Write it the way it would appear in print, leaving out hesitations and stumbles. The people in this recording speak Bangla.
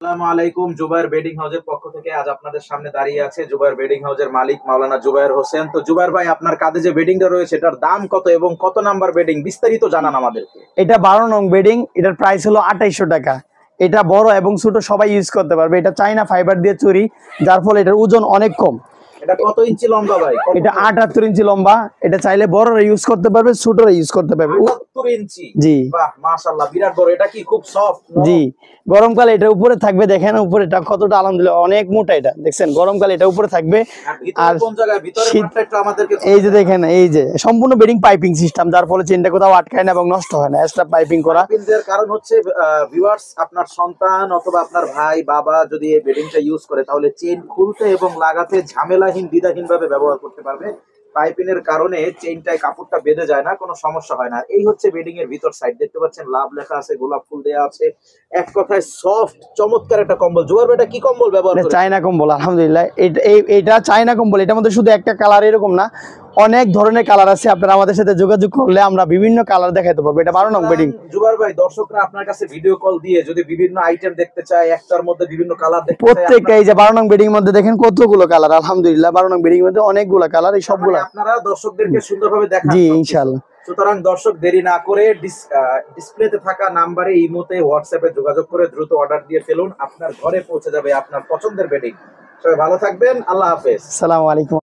আসসালামু আলাইকুম। জুবায়ের বেডিং হাউসের পক্ষ থেকে আজ আপনাদের সামনে দাঁড়িয়ে আছে জুবায়ের বেডিং হাউসের মালিক মাওলানা জুবায়ের হোসেন। তো জুবায়ের ভাই, আপনার কাঁধে যে বেডিংটা রয়েছে এটার দাম কত এবং কত নাম্বার বেডিং, বিস্তারিত জানান আমাদেরকে। এটা 12 নং বেডিং। এটার প্রাইস হলো 2800 টাকা। এটা বড় এবং ছোট সবাই ইউজ করতে পারবে। এটা চাইনা ফাইবার দিয়ে তৈরি, যার ফলে এটার ওজন অনেক কম। এটা কত ইঞ্চি লম্বা ভাই? এটা 78 ইঞ্চি লম্বা। এটা চাইলে বড়রা ইউজ করতে পারবে, ছোটরা ইউজ করতে পারবে। 78 ইঞ্চি? জি, বাহ, মাশাআল্লাহ, বিরাট বড়। এটা কি খুব সফট? জি। গরমকালে এটা উপরে থাকবে, দেখেন উপরে এটা কতটা আলহামদুলিল্লাহ অনেক মোটা। এটা দেখছেন, গরমকালে এটা উপরে থাকবে। আর কোন জায়গায় ভিতরে পার্টটা একটু আমাদেরকে এই যে দেখেন, এই যে সম্পূর্ণ বেডিং পাইপিং সিস্টেম, যার ফলে চেনটা কোথাও আটকায় না এবং নষ্ট হয় না। এক্সট্রা পাইপিং করা। এর কারণ হচ্ছে ভিউয়ার্স, আপনার সন্তান অথবা আপনার ভাই বাবা যদি এই বেডিংটা ইউজ করে তাহলে চেইন খুলতে এবং লাগাতে ঝামেলাহীন দ্বিধাহীন ভাবে ব্যবহার করতে পারবে। পাইপিনের কারণে চেইনটায় কাপড়টা বেঁধে যায় না, কোনো সমস্যা হয় না। এই হচ্ছে বেডিং এর ভিতর সাইড, দেখতে পাচ্ছেন লাভ লেখা আছে, গোলাপ ফুল দেওয়া আছে। এক কথায় সফট চমৎকার একটা কম্বল। জুবায়ের ভাই, এটা কি কম্বল ব্যবহার করেন? চায়না কম্বল, আলহামদুলিল্লাহ। এটা চায়না কম্বল। এটার মধ্যে শুধু একটা কালার এরকম না, অনেক ধরনের কালার আছে। আপনারা আমাদের সাথে যোগাযোগ করলে আমরা বিভিন্ন কালার দেখাতে পারবো। এটা 12 নং বেডিং। জুবায়ের ভাই, দর্শকরা আপনার কাছে ভিডিও কল দিয়ে যদি বিভিন্ন আইটেম দেখতে চায়, একটার মধ্যে বিভিন্ন কালার দেখতে চায়, প্রত্যেকটা এই যে 12 নং বেডিং এর মধ্যে দেখেন কতগুলো কালার। আলহামদুলিল্লাহ 12 নং বেডিং এর মধ্যে অনেকগুলো কালার। এই সবগুলো আপনারা দর্শকদেরকে সুন্দরভাবে দেখান। জি, ইনশাআল্লাহ। সুতরাং দর্শক, দেরি না করে ডিসপ্লেতে থাকা নাম্বারে ইমোতে হোয়াটসঅ্যাপে যোগাযোগ করে দ্রুত অর্ডার দিয়ে ফেলুন। আপনার ঘরে পৌঁছে যাবে আপনার পছন্দের বেডিং। সবাই ভালো থাকবেন, আল্লাহ হাফেজ। আসসালামু আলাইকুম।